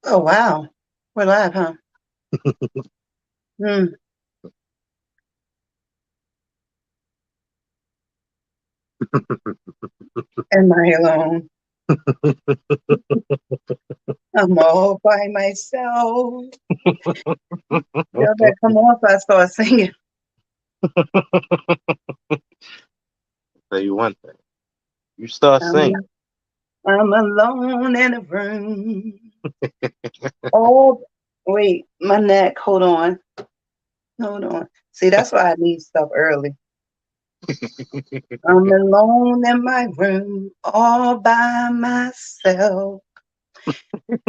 Oh, wow. We're live, huh? Hmm. Am I alone? I'm all by myself. Y'all better come on if I start singing. Tell you one thing. You start singing. I'm, I'm alone in a room. Oh, wait, my neck. Hold on. Hold on. See, that's why I need stuff early. I'm alone in my room, all by myself.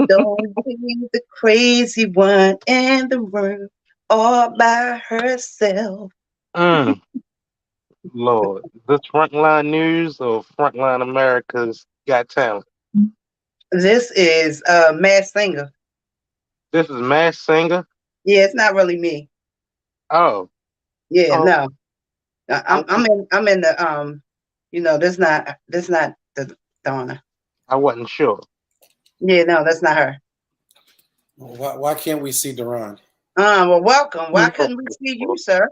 Don't be the crazy one in the room, all by herself. Mm, Lord. This Frontline News or Frontline America's Got Talent? This is Mass Singer. This is Mass Singer. Yeah, it's not really me. Oh, Yeah, oh, no. I'm in the this not the Donna. I wasn't sure. Yeah, no, that's not her. Why can't we see Duran? Well, welcome. Why couldn't we see you, sir?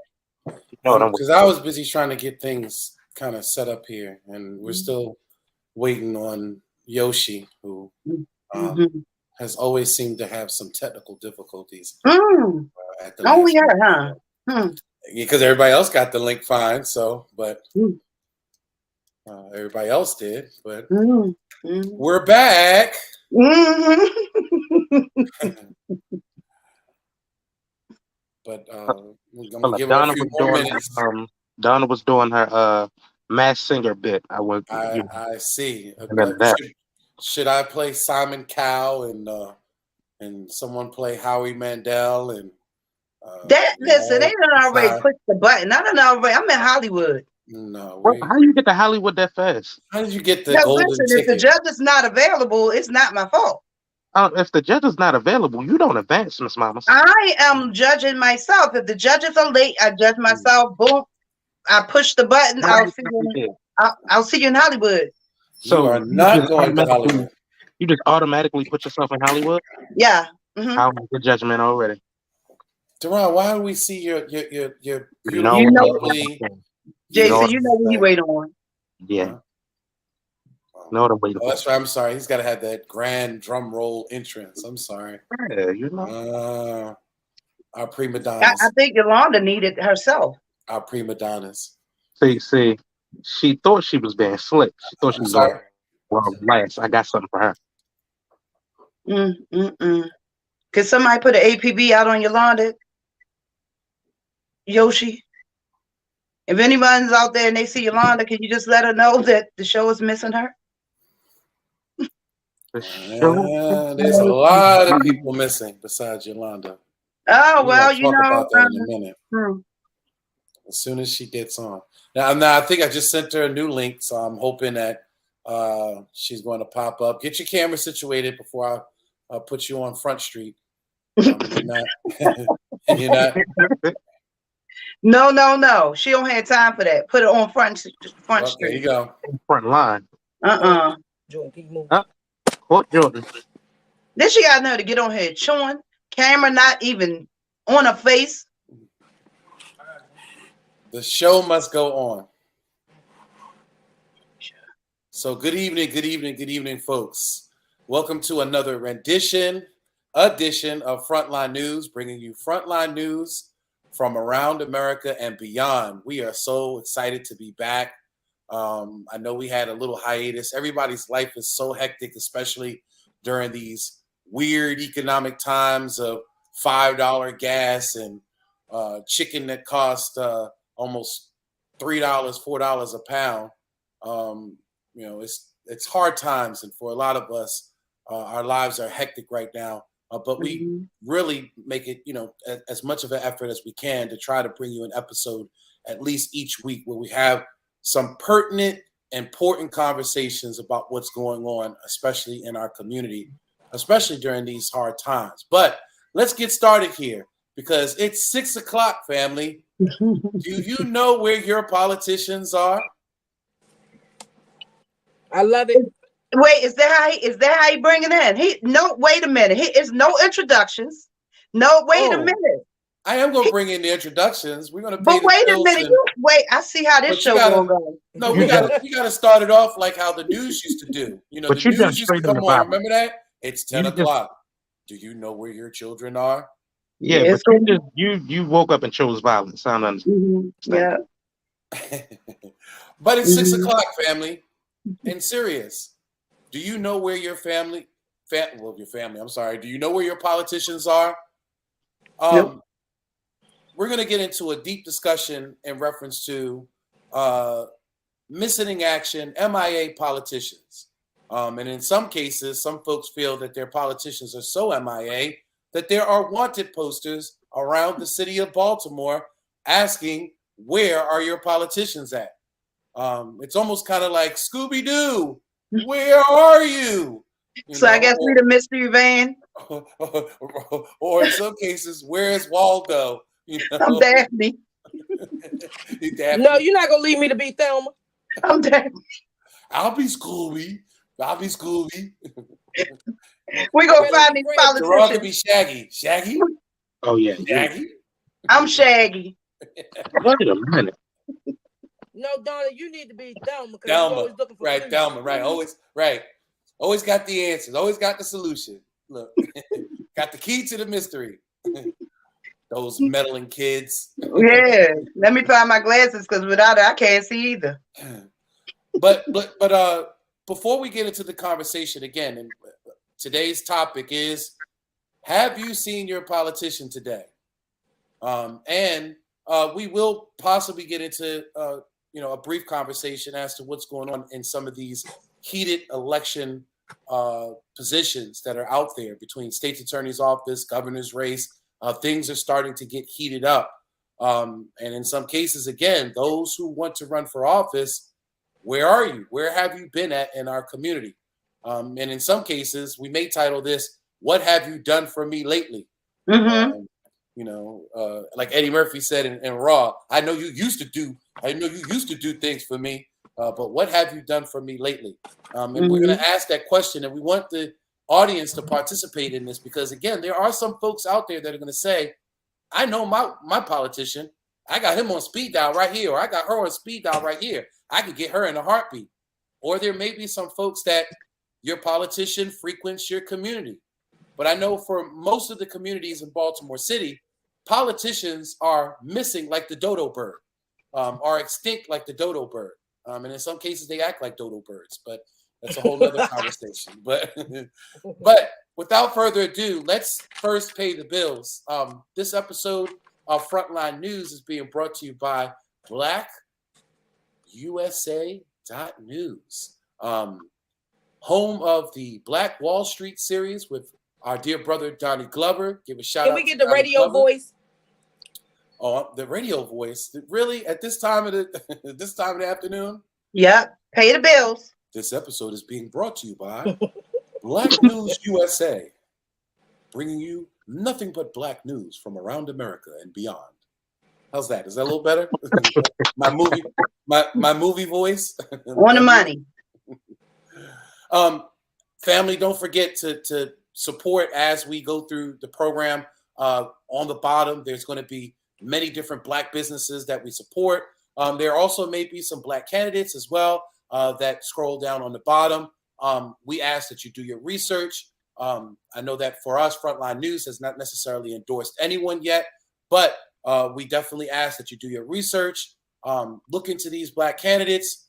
You know what I'm Because I was busy trying to get things kind of set up here, and we're still waiting on Yoshi, who Mm-hmm. has always seemed to have some technical difficulties Mm. at the Only last her, minute. huh? Hmm. Because everybody else got the link fine, but Mm. everybody else did. But Mm. Mm. we're back. Mm. But I'm Well, gonna like give her a few more minutes. Donna was doing her Mass Singer bit. I see. And then that. Should I play Simon Cowell and someone play Howie Mandel and Listen, they done already decide? pushed the button. I don't know. I'm in Hollywood. No, Well, how you get to Hollywood that fast? how did you get the No, golden listen, if the ticket? judge is not available, it's not my fault. If the judge is not available, you don't advance, Miss Mamas. I am judging myself. If the judges are late, I judge myself. Boom. I push the button. I'll see you in Hollywood. You So are not going to Hollywood. you just automatically put yourself in Hollywood. Yeah. Mm-hmm. How was the judgment already? Duran, why do we see your You know, beautiful, lovely? Jason, you know what you wait on. Yeah. Huh? Know what I'm waiting Oh, for. that's right. I'm sorry. He's got to have that grand drum roll entrance. I'm sorry. Yeah, you know. Our prima I donnas. think Yolanda needed herself. Our prima donnas. See, she thought she was being slick. She thought she I'm was like, sorry. well, last, I got something for her. Could somebody put an APB out on Yolanda? Yoshi? If anyone's out there and they see Yolanda, can you just let her know that the show is missing her? There's a lot of people missing besides Yolanda. Oh, We're well, gonna talk about that in a minute. As soon as she gets on. Now I think I just sent her a new link, so I'm hoping that she's going to pop up. Get your camera situated before I put you on Front Street. You're not. No. She don't have time for that. Put it on Front Street. There you go. Front line. Jordan, Jordan. Then she got know to get on here chewing. Camera not even on her face. The show must go on. So good evening, folks. Welcome to another edition of Frontline News, bringing you Frontline News from around America and beyond. We are so excited to be back. I know we had a little hiatus. Everybody's life is so hectic, especially during these weird economic times of $5 gas and chicken that cost almost $3, $4 a pound. It's hard times, and for a lot of us, our lives are hectic right now. But we really make it, as much of an effort as we can to try to bring you an episode at least each week where we have some pertinent, important conversations about what's going on, especially in our community, especially during these hard times. But let's get started here because it's 6 o'clock, family. Do you know where your politicians are? I love it. Wait, is that how he bring it in? No, wait a minute. It's no introductions. No, wait a Oh, minute. I am gonna He, bring in the introductions. We're gonna pay but the wait a bills, minute. You wait. I see how this but you show gonna gotta. go. No, You just, we gotta start it off like how the news used to do. You know, the but you just news used to straight on come the on. violence. Remember that? It's 10 You just, o'clock. Do you know where your children are? yeah, Yeah, but it's you gonna. just, you woke up and chose violence. I don't understand Yeah. that. But it's 6 Hmm. o'clock, family. And serious. Do you know where your your family, I'm sorry. Do you know where your politicians are? Nope. Um, we're going to get into a deep discussion in reference to uh, missing in action, MIA politicians. And in some cases, some folks feel that their politicians are so MIA that there are wanted posters around the city of Baltimore asking, where are your politicians at? It's almost kind of like Scooby Doo, where are you? You So I know, guess we the mystery van. or in some cases, where's Waldo? You I'm know, Daphne. No, Daphne. you're not gonna leave me to be Thelma. I'm Daphne. I'll be Scooby. I'll be Scooby. We I'd gonna rather find be these Fred. Gerard could be politicians. Shaggy. Shaggy? Oh yeah, you. Shaggy? I'm Shaggy. Wait a minute. No, Donna, you need to be Thelma because you Thelma. always looking for Right, solutions. Thelma. Right. Always right. Always got the answers. Always got the solution. Look. Got the key to the mystery. Those meddling kids. Yeah. Let me find my glasses because without it, I can't see either. But before we get into the conversation again, and today's topic is, have you seen your politician today? And we will possibly get into a brief conversation as to what's going on in some of these heated election positions that are out there between state's attorney's office, governor's race. Things are starting to get heated up. And in some cases, again, those who want to run for office, where are you? Where have you been at in our community? And in some cases, we may title this, What Have You Done For Me Lately? Mm-hmm. Um, like Eddie Murphy said in Raw, I know you used to do things for me, but what have you done for me lately? And we're going Mm-hmm. to ask that question, and we want the audience to participate in this because, again, there are some folks out there that are going to say, I know my politician. I got him on speed dial right here, or I got her on speed dial right here. I could get her in a heartbeat. Or there may be some folks that your politician frequents your community. But I know for most of the communities in Baltimore City, politicians are missing like the dodo bird, are extinct like the dodo bird. And in some cases, they act like dodo birds, but that's a whole other conversation. But without further ado, let's first pay the bills. This episode of Frontline News is being brought to you by BlackUSA.News, home of the Black Wall Street series with our dear brother Donnie Glover. Give a shout Can out we to get the Donnie radio Glover. voice? Oh, the radio voice. Really? At this time of the afternoon? Yep. Pay the bills. This episode is being brought to you by Black News USA, bringing you nothing but black news from around America and beyond. How's that? Is that a little better? my movie voice. On the money. Family, don't forget to support as we go through the program. On the bottom, there's going to be many different black businesses that we support. There also may be some black candidates as well that scroll down on the bottom. We ask that you do your research. I know that for us, Frontline News has not necessarily endorsed anyone yet, but we definitely ask that you do your research, look into these black candidates,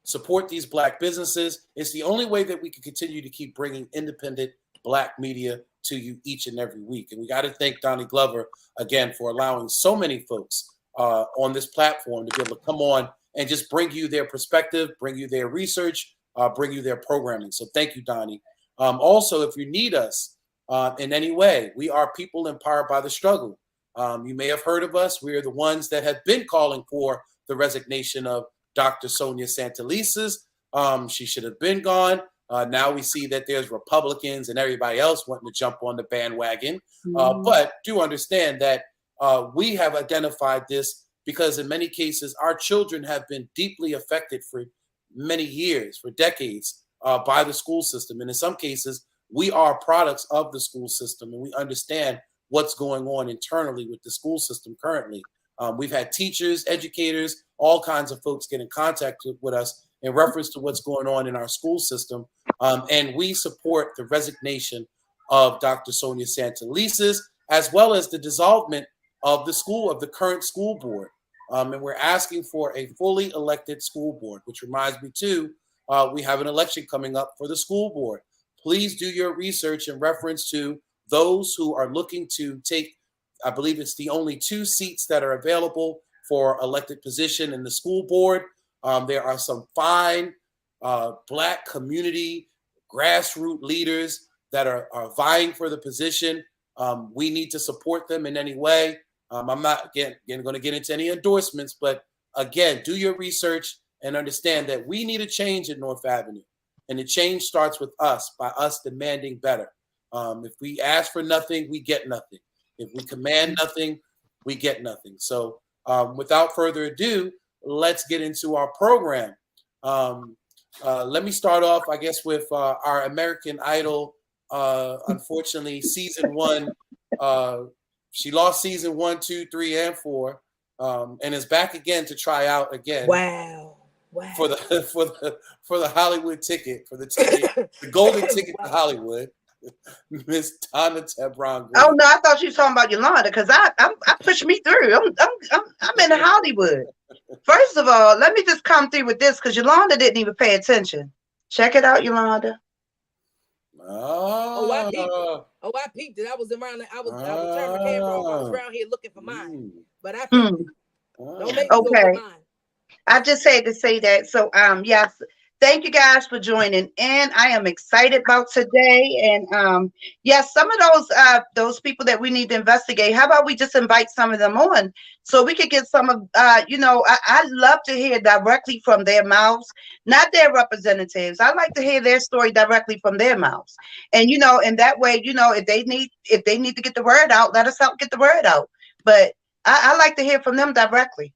support these black businesses. It's the only way that we can continue to keep bringing independent black media to you each and every week. And we got to thank Donnie Glover again for allowing so many folks on this platform to be able to come on and just bring you their perspective, bring you their research, bring you their programming. So thank you, Donnie. Also, if you need us in any way, we are people empowered by the struggle. You may have heard of us. We are the ones that have been calling for the resignation of Dr. Sonia Santelises. She should have been gone. Now we see that there's Republicans and everybody else wanting to jump on the bandwagon. But do understand that we have identified this because in many cases, our children have been deeply affected for many years, for decades, by the school system. And in some cases, we are products of the school system, and we understand what's going on internally with the school system currently. We've had teachers, educators, all kinds of folks get in contact with us in reference to what's going on in our school system. And we support the resignation of Dr. Sonia Santelises, as well as the dissolvement of the current school board. And we're asking for a fully elected school board, which reminds me too, we have an election coming up for the school board. Please do your research in reference to those who are looking to take, I believe it's the only 2 seats that are available for elected position in the school board. There are some fine Black community grassroots leaders that are vying for the position. We need to support them in any way. I'm not going to get into any endorsements, but again, do your research and understand that we need a change at North Avenue. And the change starts with us, by us demanding better. If we ask for nothing, we get nothing. If we command nothing, we get nothing. So without further ado, let's get into our program. Let me start off, I guess, with our American Idol. Unfortunately, season 1, she lost season 1, 2, 3, and 4, and is back again to try out again. Wow. For the Hollywood ticket, the golden ticket to Hollywood, Miss Donna Tebron Green. Oh no, I thought you were talking about Yolanda, because I pushed me through. I'm in Hollywood. First of all, let me just come through with this, because Yolanda didn't even pay attention. Check it out, Yolanda. Oh, I peeped it. I was turning my camera off. I was around here looking for mine, but I peeped it. Don't make me go for mine. I just had to say that. So, yes, thank you guys for joining in. I am excited about today. And yes, some of those people that we need to investigate, how about we just invite some of them on so we could get some of, I love to hear directly from their mouths, not their representatives. I like to hear their story directly from their mouths. And, in that way, if they need to get the word out, let us help get the word out. But I like to hear from them directly.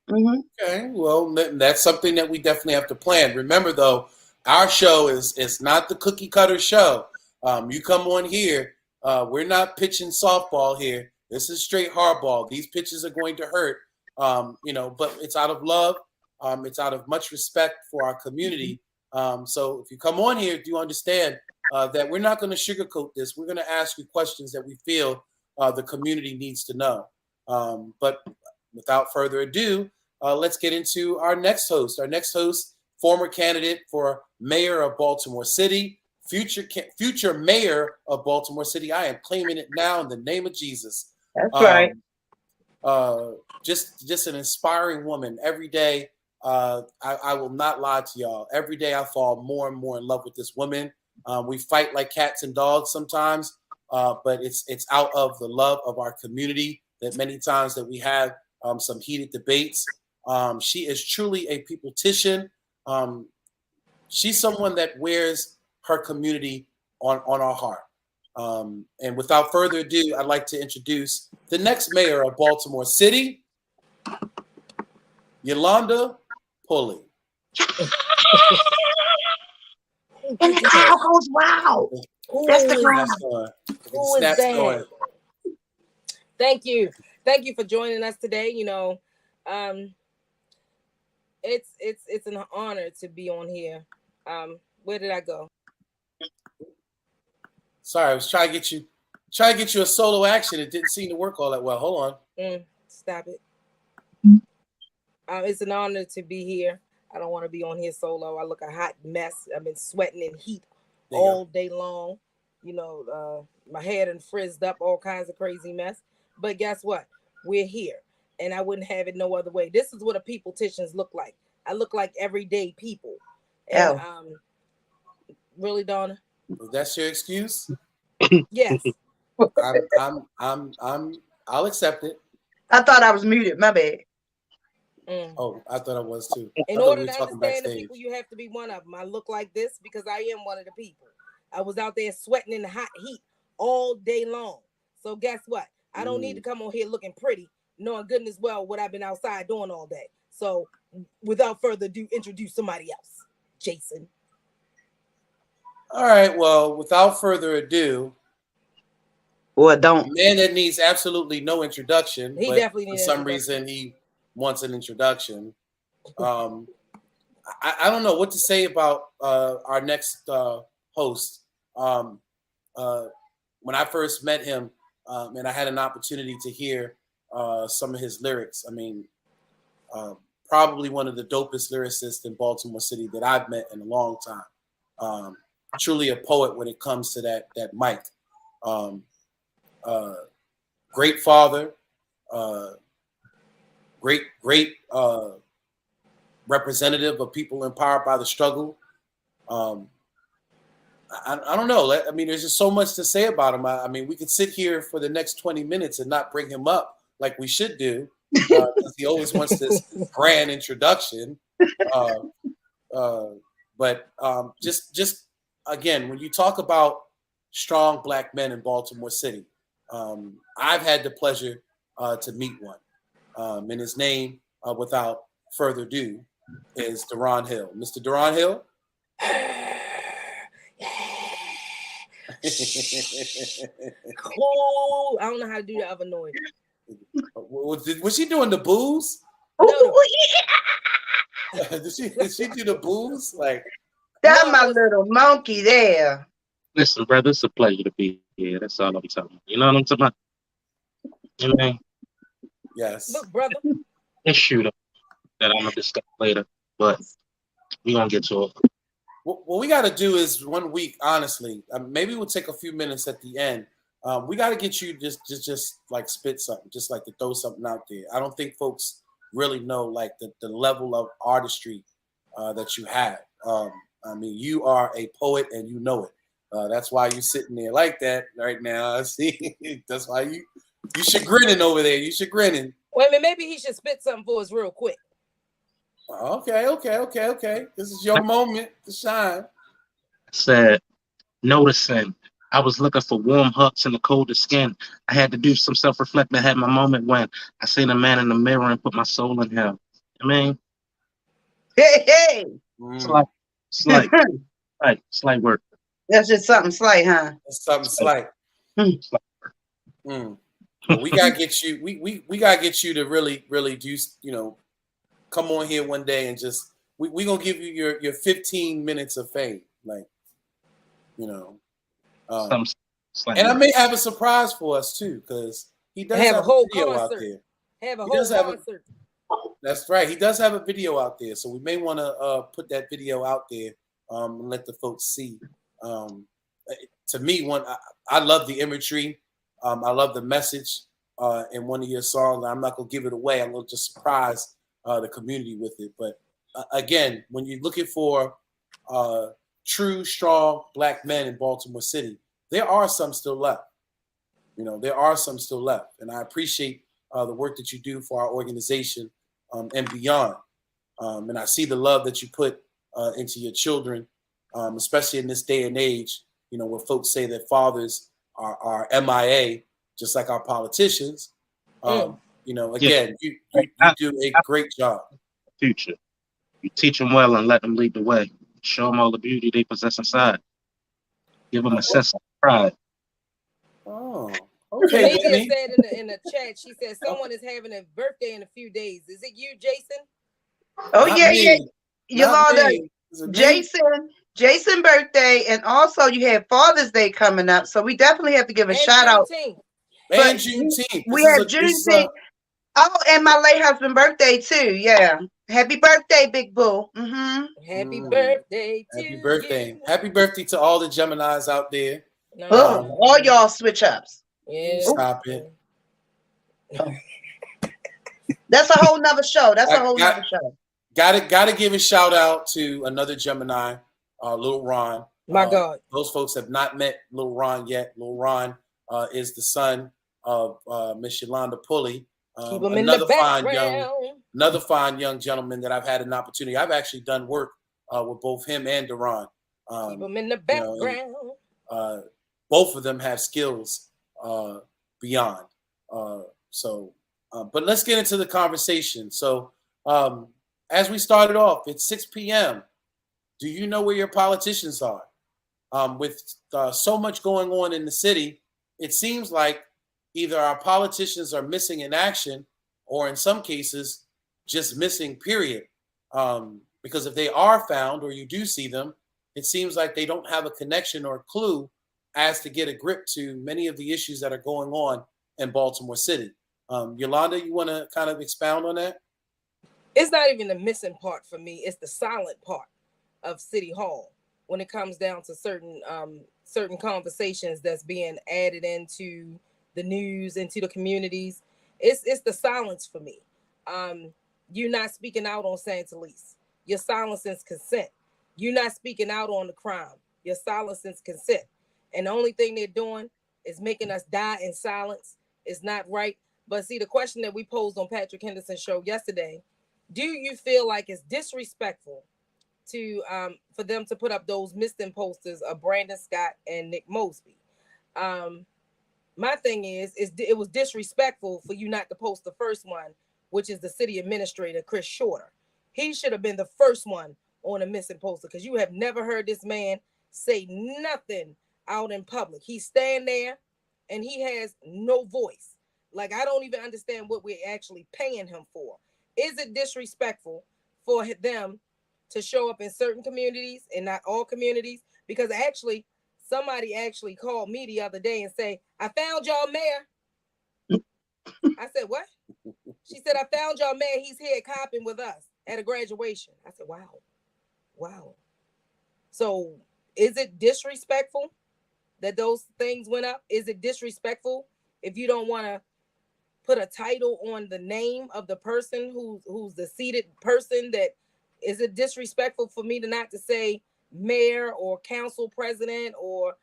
Mm-hmm. Okay, well, that's something that we definitely have to plan. Remember, though, our show is not the cookie cutter show. You come on here, we're not pitching softball here. This is straight hardball. These pitches are going to hurt, but it's out of love. It's out of much respect for our community. So if you come on here, do you understand that we're not going to sugarcoat this? We're going to ask you questions that we feel the community needs to know. But without further ado, let's get into our next host. Our next host, former candidate for mayor of Baltimore City, future mayor of Baltimore City. I am claiming it now in the name of Jesus. That's right. Just an inspiring woman. Every day, I will not lie to y'all. Every day I fall more and more in love with this woman. We fight like cats and dogs sometimes, but it's out of the love of our community that many times that we have some heated debates. She is truly a peopletician. She's someone that wears her community on our heart. And without further ado, I'd like to introduce the next mayor of Baltimore City, Yolanda Pulley. And the crowd goes, wow. That's the crowd. Who is that? Thank you. Thank you for joining us today. It's an honor to be on here. Where did I go? Sorry, I was trying to get you a solo action. It didn't seem to work all that well. Hold on. Stop it. It's an honor to be here. I don't want to be on here solo. I look a hot mess. I've been sweating in heat all day long. My hair done frizzed up, all kinds of crazy mess. But guess what? We're here. And I wouldn't have it no other way. This is what a peopleticians look like. I look like everyday people. And really, Donna? That's your excuse? Yes. I'll accept it. I thought I was muted. My bad. Oh, I thought I was too. In order to understand the people, you have to be one of them. I look like this because I am one of the people. I was out there sweating in the hot heat all day long. So guess what? I don't need to come on here looking pretty, knowing goodness well what I've been outside doing all day. So without further ado, introduce somebody else. Jason. All right. Well, without further ado, Or a don't. man that needs absolutely no introduction, He but definitely for needs some introduction. reason he wants an introduction. I don't know what to say about our next host. Um, when I first met him, and I had an opportunity to hear some of his lyrics, I mean, probably one of the dopest lyricists in Baltimore City that I've met in a long time. Truly a poet when it comes to that mic. Um, Great father, uh, great representative of people empowered by the struggle. Um, I don't know. I mean, there's just so much to say about him. I mean, we could sit here for the next 20 minutes and not bring him up like we should do, because he always wants this grand introduction. Uh, but just again, when you talk about strong black men in Baltimore City, I've had the pleasure to meet one, and his name, without further ado, is Deron Hill. Mr. Deron Hill. Cool. I don't know how to do the other noise. Was she doing the booze? No. Did she do the booze? Like, That's my little monkey there. Listen, brother, it's a pleasure to be here. That's all I'm telling you. You know what I'm talking about? You know what I mean? Yes. Look, brother. Issue that I'm gonna discuss later, but we gonna get to it. What we got to do is 1 week, honestly. Maybe we'll take a few minutes at the end. We got to get you just like spit something, just like to throw something out there. I don't think folks really know like the level of artistry that you have. I mean, you are a poet and you know it. That's why you're sitting there like that right now. See, that's why you chagrinning over there. You chagrinning. Wait a minute, maybe he should spit something for us real quick. Okay. This is your moment to shine. Said, noticing I was looking for warm hugs in the coldest skin. I had to do some self-reflecting. I had my moment when I seen a man in the mirror and put my soul in him. I mean, Hey. it's like work. That's just something slight, huh? That's something slight. Well, we gotta get you. We gotta get you to really do. Come on here one day and just we gonna give you your 15 minutes of fame, like and I may have a surprise for us too, because he does have a whole video out there. Have a whole concert. That's right. He does have a video out there, so we may want to put that video out there and let the folks see. To me, I love the imagery. I love the message in one of your songs. I'm not gonna give it away. I'm gonna just surprise the community with it. But again, when you're looking for true, strong black men in Baltimore City, there are some still left. There are some still left, and I appreciate the work that you do for our organization and beyond. And I see the love that you put into your children, especially in this day and age. Where folks say that fathers are MIA, just like our politicians. Again, you do a great job. Future, you teach them well and let them lead the way. Show them all the beauty they possess inside. Give them a sense of pride. Oh, okay. Media said in the chat, she said someone is having a birthday in a few days. Is it you, Jason? Oh, yeah. Yolanda, Jason birthday, and also you have Father's Day coming up, so we definitely have to give a shout out. And Juneteenth. We have Juneteenth. Oh, and my late husband birthday too. Yeah. Happy birthday, Big Boo. Mm-hmm. Happy birthday to Happy birthday. You. Happy birthday to all the Geminis out there. All y'all switch ups. Yeah. Stop it. That's a whole nother show. Nother show. Gotta give a shout out to another Gemini, Lil Ron. My God. Those folks have not met Lil Ron yet. Lil Ron is the son of Miss Yolanda Pulley. Keep him in the background. Another fine young gentleman that I've had an opportunity. I've actually done work with both him and Deron. Keep him in the background. Both of them have skills beyond. But let's get into the conversation. So as we started off, it's 6 p.m. do you know where your politicians are? With so much going on in the city, it seems like either our politicians are missing in action, or in some cases, just missing, period. Because if they are found or you do see them, it seems like they don't have a connection or a clue as to get a grip to many of the issues that are going on in Baltimore City. Yolanda, you want to kind of expound on that? It's not even the missing part for me. It's the silent part of City Hall when it comes down to certain conversations that's being added into the news, into the communities. It's the silence for me. You're not speaking out on Santa Elise. Your silence is consent. You're not speaking out on the crime. Your silence is consent. And the only thing they're doing is making us die in silence. It's not right. But see, the question that we posed on Patrick Henderson's show yesterday, do you feel like it's disrespectful to for them to put up those missing posters of Brandon Scott and Nick Mosby? My thing is it was disrespectful for you not to post the first one, which is the city administrator, Chris Shorter. He should have been the first one on a missing poster, because you have never heard this man say nothing out in public. He's standing there and he has no voice. Like, I don't even understand what we're actually paying him for. Is it disrespectful for them to show up in certain communities and not all communities? Because actually, somebody actually called me the other day and say, I found y'all mayor. I said, what? She said, I found y'all mayor. He's here copping with us at a graduation. I said, wow. So is it disrespectful that those things went up? Is it disrespectful if you don't want to put a title on the name of the person who's the seated person? That is it disrespectful for me to not to say mayor or council president or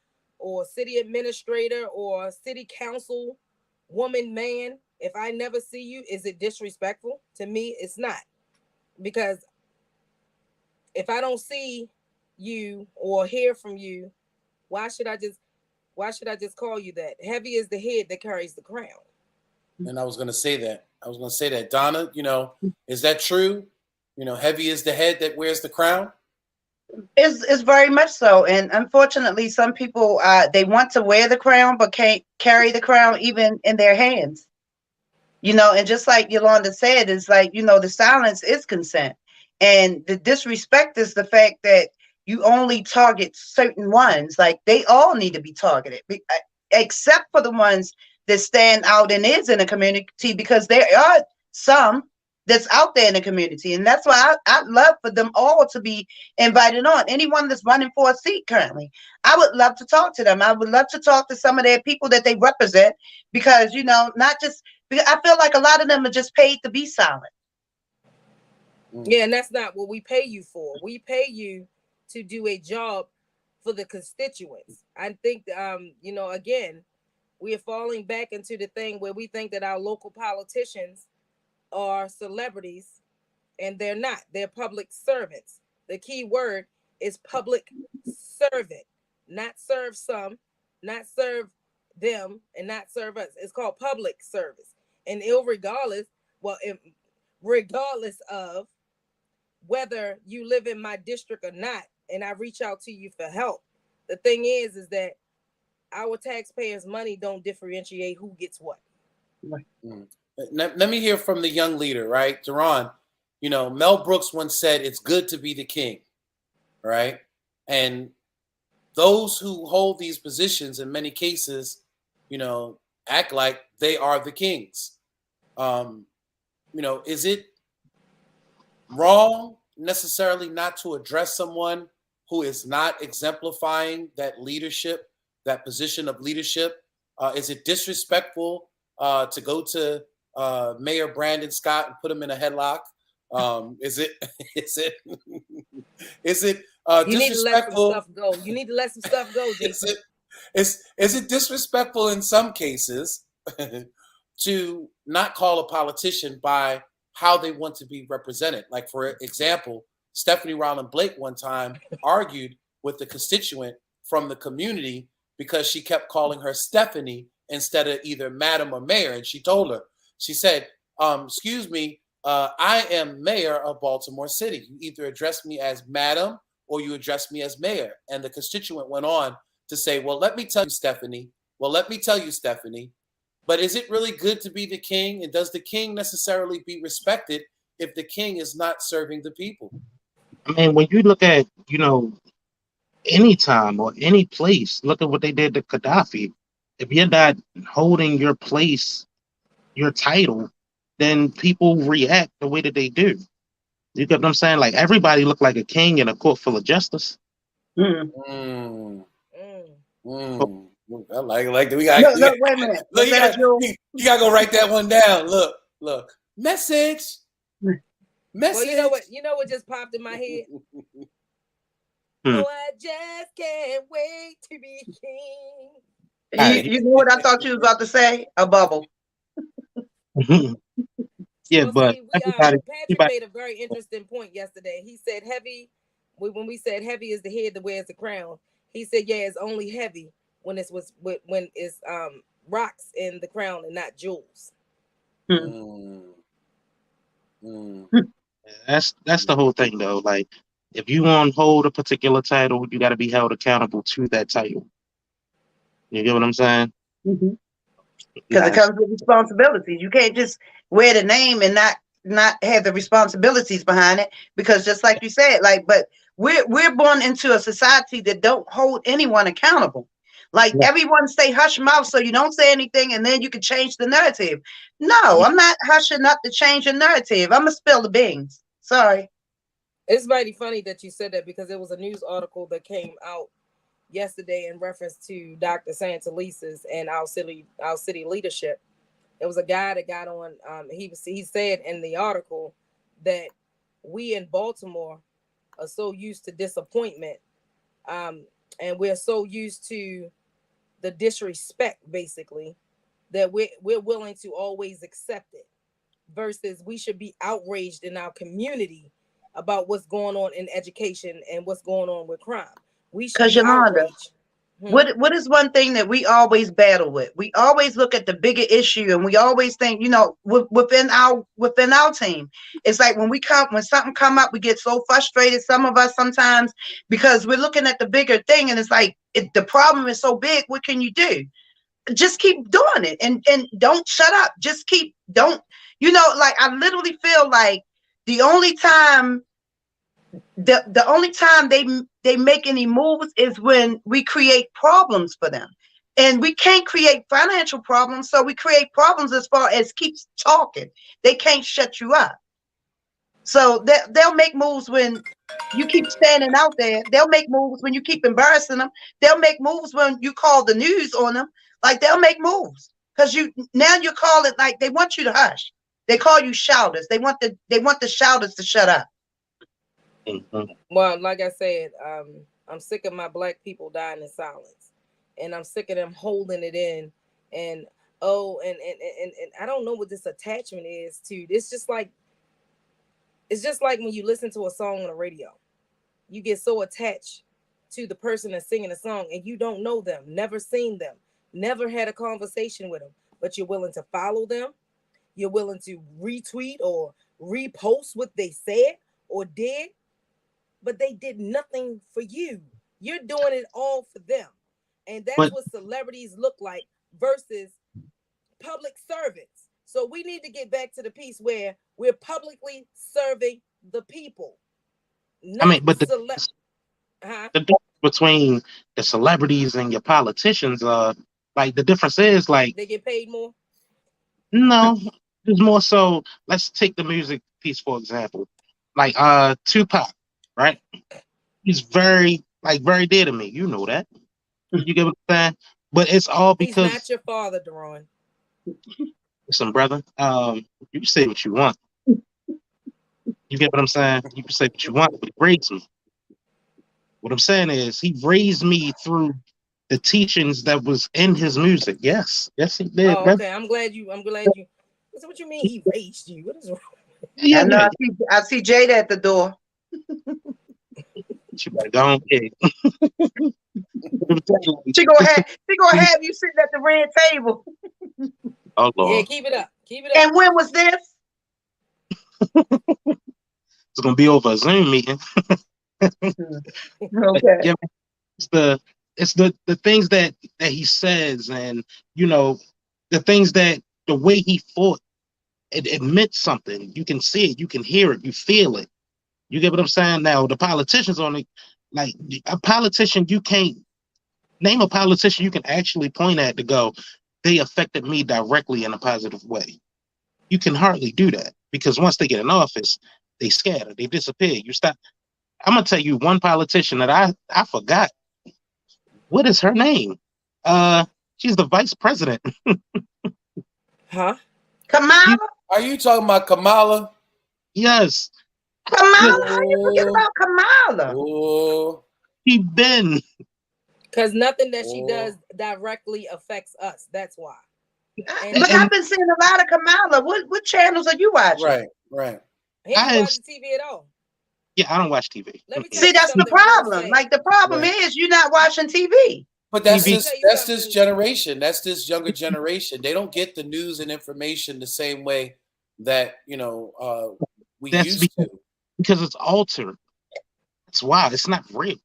city administrator or city council woman, man? If I never see you, is it disrespectful? To me, it's not. Because if I don't see you or hear from you, why should I just call you that? Heavy is the head that carries the crown. And I was going to say that. Donna, is that true? Heavy is the head that wears the crown. It's very much so. And unfortunately, some people, they want to wear the crown, but can't carry the crown even in their hands. And just like Yolanda said, it's like, the silence is consent. And the disrespect is the fact that you only target certain ones. Like, they all need to be targeted, except for the ones that stand out and is in the community, because there are some that's out there in the community. And that's why I'd love for them all to be invited on. Anyone that's running for a seat currently, I would love to talk to them. I would love to talk to some of their people that they represent, because, not just, I feel like a lot of them are just paid to be silent. Yeah, and that's not what we pay you for. We pay you to do a job for the constituents. I think, again, we are falling back into the thing where we think that our local politicians are celebrities, and they're not. They're public servants. The key word is public servant, not serve some, not serve them, and not serve us. It's called public service. And regardless of whether you live in my district or not, and I reach out to you for help, the thing is that our taxpayers' money don't differentiate who gets what. Right. Let me hear from the young leader, right? Deron, Mel Brooks once said, it's good to be the king, right? And those who hold these positions in many cases, act like they are the kings. Is it wrong necessarily not to address someone who is not exemplifying that leadership, that position of leadership? Is it disrespectful to go to Mayor Brandon Scott and put him in a headlock? Is it you need disrespectful? To let some stuff go. You need to let some stuff go, Jason. Is it disrespectful in some cases to not call a politician by how they want to be represented? Like, for example, Stephanie Rowland Blake one time argued with the constituent from the community because she kept calling her Stephanie instead of either madam or mayor. And she told her, she said, excuse me, I am mayor of Baltimore City. You either address me as madam or you address me as mayor. And the constituent went on to say, well, let me tell you, Stephanie. But is it really good to be the king? And does the king necessarily be respected if the king is not serving the people? I mean, when you look at, any time or any place, look at what they did to Gaddafi. If you're not holding your place, your title, then people react the way that they do. You get what I'm saying? Like everybody looked like a king in a court full of justice. Mm. Mm. So, Mm. I like we got. No, no, wait a minute. Look, Was that you? you got to go write that one down. Look. Message. Well, you know what just popped in my head? Oh, I just can't wait to be king. You know what I thought you was about to say? A bubble. yeah, Well, but see, everybody, Patrick made a very interesting point yesterday. He said heavy, when we said heavy is the head that wears the crown. He said, yeah, it's only heavy when it's rocks in the crown and not jewels. Mm. Mm. that's the whole thing though. Like if you want to hold a particular title, you got to be held accountable to that title. You get what I'm saying? Because it comes with responsibilities. You can't just wear the name and not have the responsibilities behind it. Because just like you said, but we're born into a society that don't hold anyone accountable. Like everyone say hush mouth so you don't say anything and then you can change the narrative. No, I'm not hushing up to change the narrative. I'm gonna spill the beans. Sorry. It's mighty funny that you said that because it was a news article that came out yesterday in reference to Dr. Santelisa's and our city leadership. It was a guy that got on. He said in the article that we in Baltimore are so used to disappointment, and we're so used to the disrespect, basically, that we're willing to always accept it. Versus, we should be outraged in our community about what's going on in education and what's going on with crime. We should be outraged. What is one thing that we always battle with? We always look at the bigger issue, and we always think, within our team, it's like when something come up, we get so frustrated. Some of us sometimes because we're looking at the bigger thing, and it's like the problem is so big. What can you do? Just keep doing it, and don't shut up. Just don't. I literally feel like the only time they make any moves is when we create problems for them, and we can't create financial problems, so we create problems as far as keeps talking. They can't shut you up, so they'll make moves when you keep standing out there. They'll make moves when you keep embarrassing them. They'll make moves when you call the news on them. Like they'll make moves because you call it, like they want you to hush. They call you shouters. They want the shouters to shut up. Well, like I said, I'm sick of my black people dying in silence, and I'm sick of them holding it in. And I don't know what this attachment is to. It's just like when you listen to a song on the radio, you get so attached to the person that's singing the song, and you don't know them, never seen them, never had a conversation with them, but you're willing to follow them. You're willing to retweet or repost what they said or did. But they did nothing for you. You're doing it all for them. And that's what celebrities look like versus public servants. So we need to get back to the piece where we're publicly serving the people. But the difference between the celebrities and your politicians, like the difference is like they get paid more. No, it's more so. Let's take the music piece for example. Like Tupac. Right? He's very dear to me. You know that. You get what I'm saying? But it's all because he's not your father, Deron. Listen, brother. You can say what you want. You get what I'm saying? You can say what you want, but he raised me. What I'm saying is he raised me through the teachings that was in his music. Yes, he did. Oh, okay. I'm glad you. So what you mean he raised you? What is wrong? Yeah, I see Jada at the door. She better go on. She gonna have you sitting at the red table. Oh Lord. Yeah, keep it up. And when was this? It's gonna be over a Zoom meeting. Okay. Yeah, it's the things that he says, and you know the things that the way he fought, it meant something. You can see it, you can hear it, you feel it. You get what I'm saying? Now the politicians on it, like a politician, you can't name a politician you can actually point at to go, they affected me directly in a positive way. You can hardly do that because once they get in office, they scatter, they disappear. You stop. I'm gonna tell you one politician that I forgot. What is her name? Uh, she's the vice president. Huh? Kamala? She, Are you talking about Kamala? yes, yeah, Kamala? How you forget Oh, about Kamala? oh, she been. Because nothing that she oh. does directly affects us. That's why. And But And I've been seeing a lot of Kamala. What channels are you watching? Right, right. he ain't I watching TV at all. yeah, I don't watch TV. Let me tell See, you that's the something real problem. sad. Like the problem Right. is you're not watching TV. But Let TV. me tell you that's this something. generation. That's this younger generation. They don't get the news and information the same way that we That's used to. because it's altered. That's why it's not real.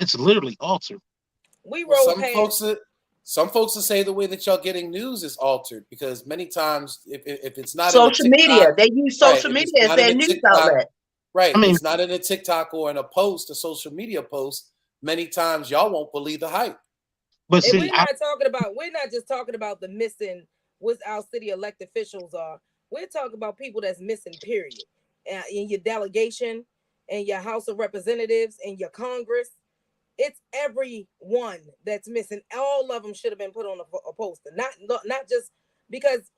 It's literally altered. We Well, roll past. some folks will say the way that y'all getting news is altered because many times if it's not in a Social media. TikTok, They use right? social If it's media as not in their a news TikTok, outlet. right? I If mean, it's not in a TikTok or in a post, a social media post, many times y'all won't believe the hype. but And see, we're not just talking about the missing what our city elected officials are. We're talking about people that's missing, period. In your delegation, and your House of Representatives, and your Congress. It's everyone that's missing. All of them should have been put on a poster. Not just because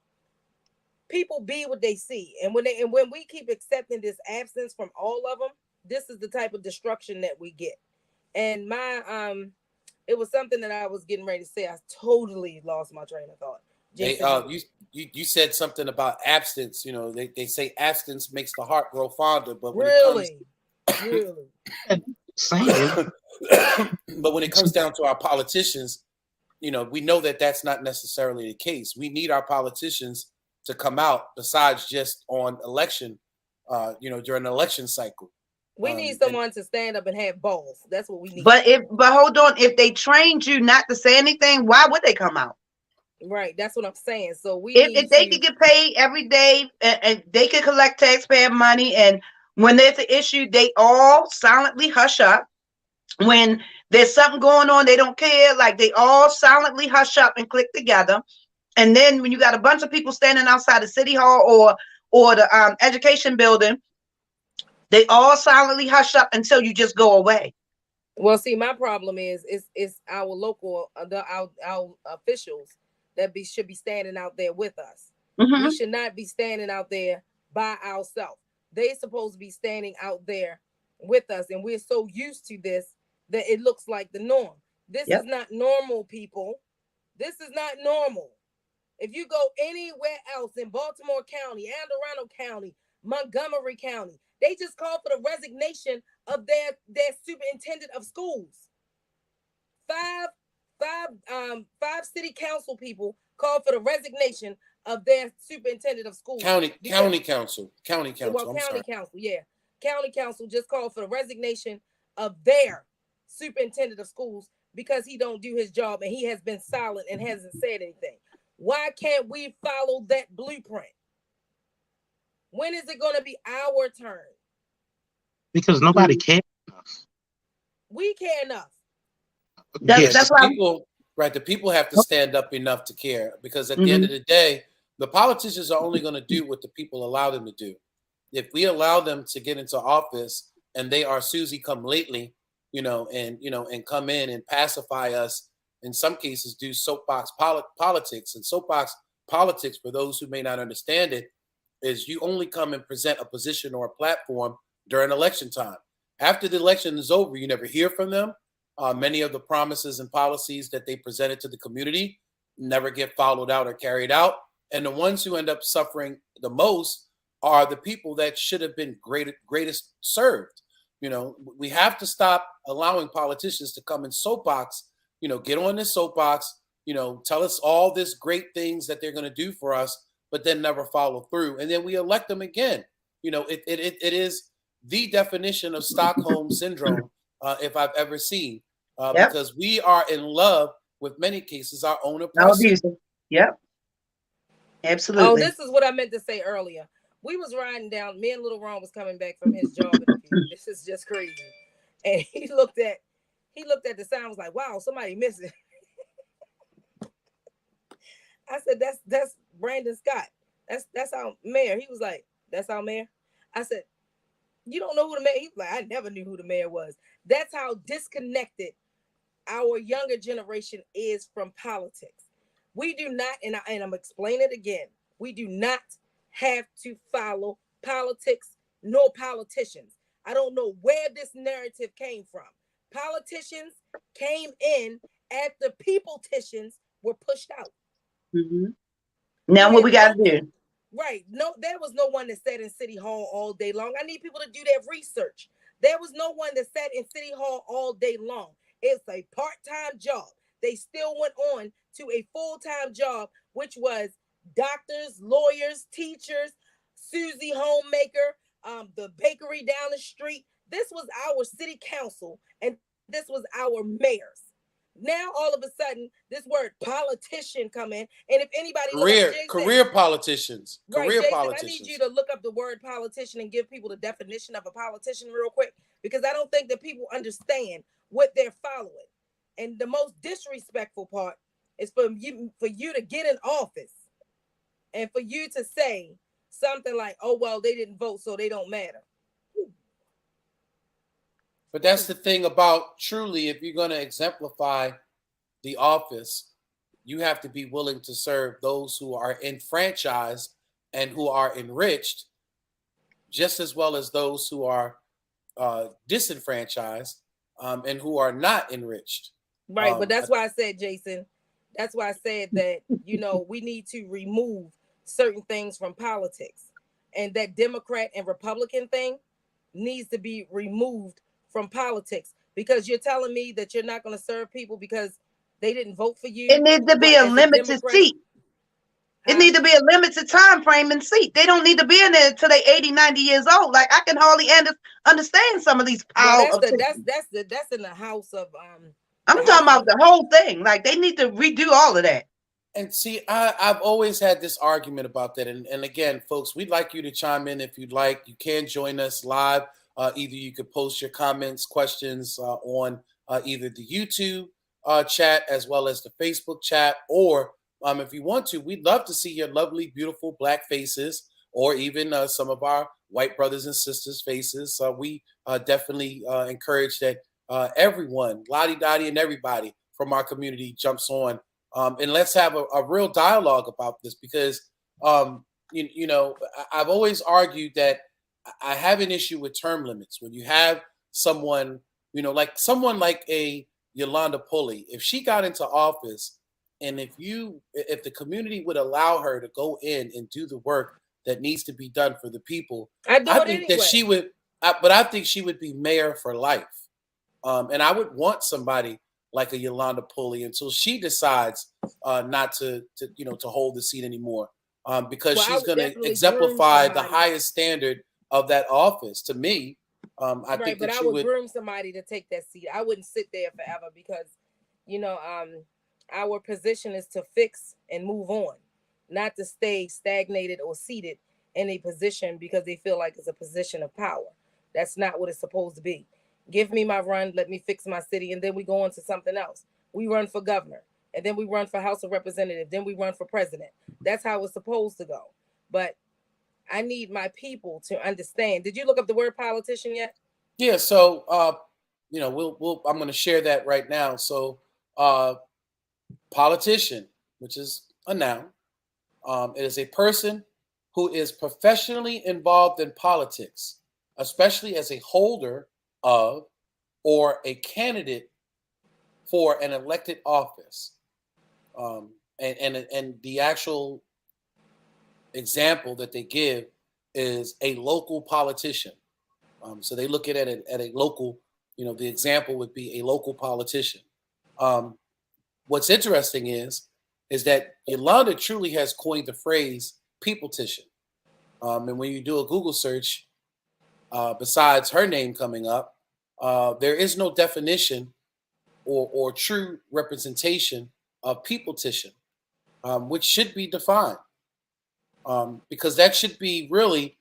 people be what they see. And when we keep accepting this absence from all of them, this is the type of destruction that we get. And it was something that I was getting ready to say. I totally lost my train of thought. They Jason, you said something about absence. You know, they say absence makes the heart grow fonder, but when it comes really, really, same. but when it comes down to our politicians, we know that that's not necessarily the case. We need our politicians to come out besides just on election, during the election cycle. we need someone to stand up and have balls. That's what we need. But hold on, if they trained you not to say anything, why would they come out? Right, that's what I'm saying. So we If need they to. could get paid every day and they could collect taxpayer money, and when there's an issue, they all silently hush up. When there's something going on, they don't care. Like they all silently hush up and click together. And then when you got a bunch of people standing outside the city hall or the education building, they all silently hush up until you just go away. Well, see, my problem is it's our local our officials that should be standing out there with us. Mm-hmm. We should not be standing out there by ourselves. They supposed to be standing out there with us, and we're so used to this that it looks like the norm. This is not normal, people. This is not normal. If you go anywhere else in Baltimore County, Anne Arundel County, Montgomery County, they just call for the resignation of their superintendent of schools. Five city council people called for the resignation of their superintendent of schools. County council. Well, county council, yeah. County council just called for the resignation of their superintendent of schools because he don't do his job and he has been silent and hasn't said anything. Why can't we follow that blueprint? When is it going to be our turn? Because nobody cares. We care enough. That's why the people have to stand up enough to care, because at the end of the day, the politicians are only going to do what the people allow them to do. If we allow them to get into office and they are Susie come lately, and come in and pacify us, in some cases do soapbox politics. And soapbox politics, for those who may not understand it, is you only come and present a position or a platform during election time. After the election is over, you never hear from them. Many of the promises and policies that they presented to the community never get followed out or carried out. And the ones who end up suffering the most are the people that should have been greatest served. We have to stop allowing politicians to come in soapbox, get on this soapbox, tell us all this great things that they're going to do for us, but then never follow through. And then we elect them again. It is the definition of Stockholm syndrome, if I've ever seen, Yep. because we are in love with many cases our own No oppressor. abusing. Yep. Oh, Absolutely. this is what I meant to say earlier. We was riding down. Me and Little Ron was coming back from his job interview. This is just crazy. And he looked at the sign. Was like, "Wow, somebody missing." I said, "That's Brandon Scott. That's our mayor." He was like, "That's our mayor." I said, "You don't know who the mayor?" He's like, "I never knew who the mayor was." That's how disconnected our younger generation is from politics. We do not, and I'm explaining it again. We do not have to follow politics nor politicians. I don't know where this narrative came from. Politicians came in after peopletitions were pushed out. Mm-hmm. Now what we got to do? Right. No, there was no one that sat in City Hall all day long. I need people to do their research. There was no one that sat in City Hall all day long. It's a part-time job. They still went on to a full-time job, which was doctors, lawyers, teachers, Susie Homemaker, the bakery down the street. This was our city council, and this was our mayors. Now, all of a sudden, this word politician come in, and if anybody look up career politicians, right, career Jason, politicians. I need you to look up the word politician and give people the definition of a politician real quick, because I don't think that people understand what they're following. And the most disrespectful part is for you to get in office and for you to say something like, "Oh well, they didn't vote, so they don't matter." But that's the thing about truly, if you're going to exemplify the office, you have to be willing to serve those who are enfranchised and who are enriched, just as well as those who are disenfranchised and who are not enriched. Right, but that's why I said, Jason, that's why I said that, we need to remove certain things from politics. And that Democrat and Republican thing needs to be removed from politics, because you're telling me that you're not going to serve people because they didn't vote for you. It needs to be a limited seat. It needs to be a limited time frame and seat. They don't need to be in there until they 80, 90 years old. Like, I can hardly understand some of these power. Well, that's in the house of I'm talking about the whole thing. Like, they need to redo all of that. And see, I've always had this argument about that. And again, folks, we'd like you to chime in if you'd like. You can join us live. Either you could post your comments, questions on either the YouTube chat as well as the Facebook chat, or if you want to, we'd love to see your lovely, beautiful Black faces, or even some of our white brothers and sisters' faces. We definitely encourage that everyone, Lottie Dottie and everybody from our community jumps on. And let's have a real dialogue about this, because, I've always argued that I have an issue with term limits. When you have someone, like someone like a Yolanda Pulley, if she got into office, and if the community would allow her to go in and do the work that needs to be done for the people, I think that she would. But I think she would be mayor for life, and I would want somebody like a Yolanda Pulley until she decides not to hold the seat anymore, because she's going to exemplify the highest standard of that office. To me, I think that I would groom somebody to take that seat. I wouldn't sit there forever, because our position is to fix and move on, not to stay stagnated or seated in a position because they feel like it's a position of power. That's not what it's supposed to be. Give me my run, let me fix my city, and then we go on to something else. We run for governor, and then we run for House of Representatives, then we run for president. That's how it's supposed to go. But I need my people to understand. Did you look up the word politician yet? Yeah, so I'm going to share that right now. So politician, which is a noun, it is a person who is professionally involved in politics, especially as a holder of or a candidate for an elected office. And the actual example that they give is a local politician. So they look at it at a local, the example would be a local politician. What's interesting is that Yolanda truly has coined the phrase peopletition. And when you do a Google search, besides her name coming up, there is no definition or true representation of peopletition, which should be defined, because that should be really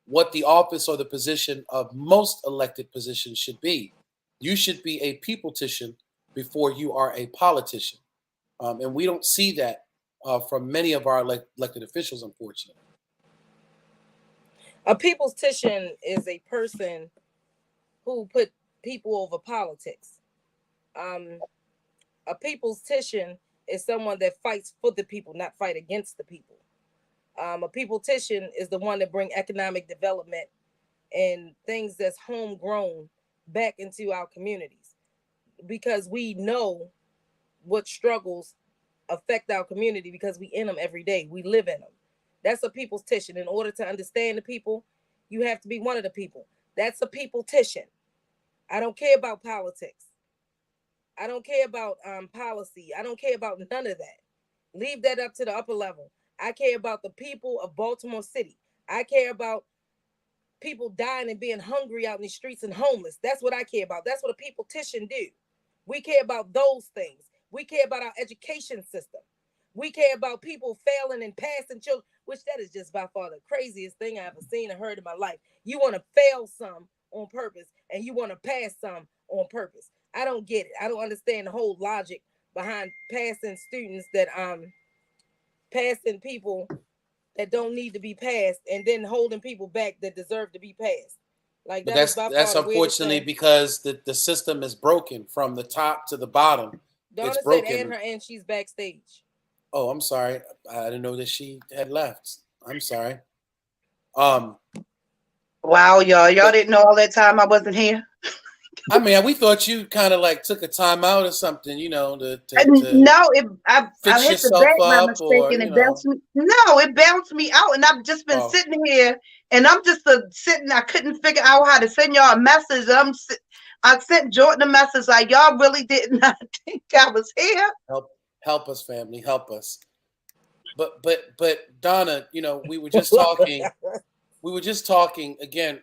what the office or the position of most elected positions should be. You should be a peopletition before you are a politician. And we don't see that from many of our elected officials, unfortunately. A peopletition is a person who put people over politics. Um, a peopletition is someone that fights for the people, not fight against the people. A peopletition is the one that bring economic development and things that's homegrown back into our communities, because we know what struggles affect our community because we in them every day. We live in them. That's a peopletition. In order to understand the people, you have to be one of the people. That's a peopletition. I don't care about politics. I don't care about policy. I don't care about none of that. Leave that up to the upper level. I care about the people of Baltimore City. I care about people dying and being hungry out in the streets and homeless. That's what I care about. That's what a peopletition do. We care about those things. We care about our education system. We care about people failing and passing children, which that is just by far the craziest thing I ever seen or heard in my life. You want to fail some on purpose and you want to pass some on purpose. I don't get it. I don't understand the whole logic behind passing students that passing people that don't need to be passed and then holding people back that deserve to be passed. Like But that is by far that's the weirdest unfortunately thing. because the system is broken from the top to the bottom. It's Donna said add broken. her and she's backstage. Oh, I'm sorry. I didn't know that she had left. I'm sorry. Um, Wow, y'all but didn't know all that time I wasn't here. I mean, we thought you kind of like took a time out or something, to No, I fix hit the yourself back by up, mistake or and it bounced me. No, it bounced me out, and I've just been oh, sitting here, and I'm just sitting. I couldn't figure out how to send y'all a message. I sent Jordan a message like y'all really did not think I was here. help us, family, help us. But Donna, we were just talking. We were just talking again.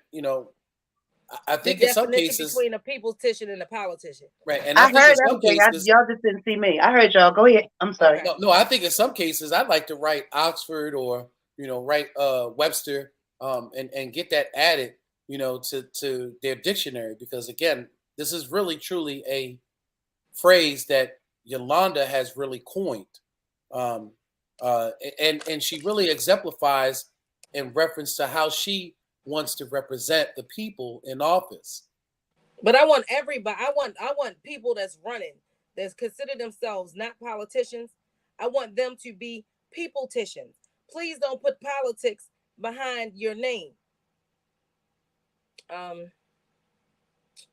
I The think in some definition cases, between a peopletition and a politician. right, and I I think in heard some everything. cases, Y'all just didn't see me. I heard y'all. Go ahead. I'm sorry. Okay. no, I think in some cases I'd like to write Oxford or write Webster, and get that added, to their dictionary, because again, this is really truly a phrase that Yolanda has really coined, um, and she really exemplifies in reference to how she wants to represent the people in office. But I want everybody. I want people that's running, that's consider themselves not politicians. I want them to be peopletitions. Please don't put politics behind your name. Um,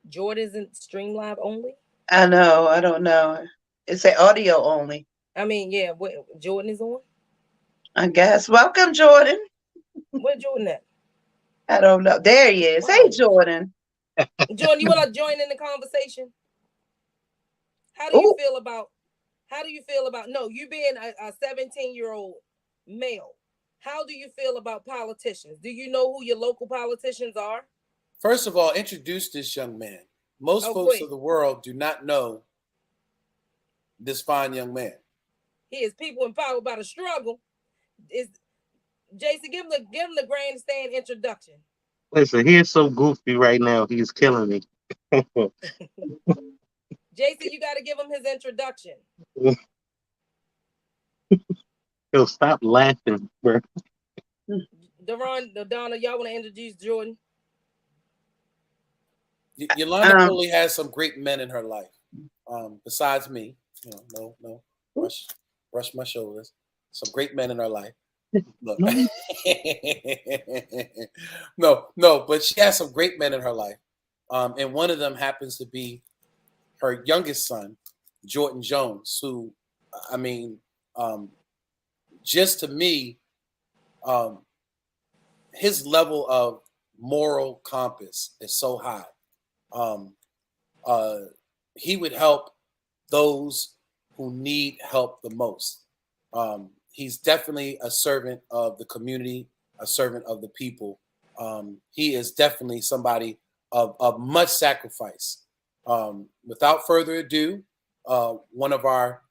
Jordan isn't stream live only. I know. I don't know. It's an audio only. I mean, yeah, Jordan is on. I guess. Welcome, Jordan. Where Jordan at? I don't know. There he is. Hey, Wow. Jordan. Jordan, you want to join in the conversation? How do you Oh, feel about? How do you feel about? No, you being a 17-year-old male. How do you feel about politicians? Do you know who your local politicians are? First of all, introduce this young man. Most Oh, folks quick. of the world do not know this fine young man. He is people empowered by the struggle. Is Jason, give him the grandstand introduction. Listen, he's so goofy right now. He's killing me. Jason, you got to give him his introduction. He'll stop laughing, bro. Donna, y'all want to introduce Jordan? Yolanda really has some great men in her life. Besides me, no, brush my shoulders. Some great men in her life. Look, no, but she has some great men in her life, and one of them happens to be her youngest son, Jordan Jones, who, I mean, just to me, um, his level of moral compass is so high. Um, uh, he would help those who need help the most. He's definitely a servant of the community, a servant of the people, He is definitely somebody of much sacrifice. Without further ado, one of our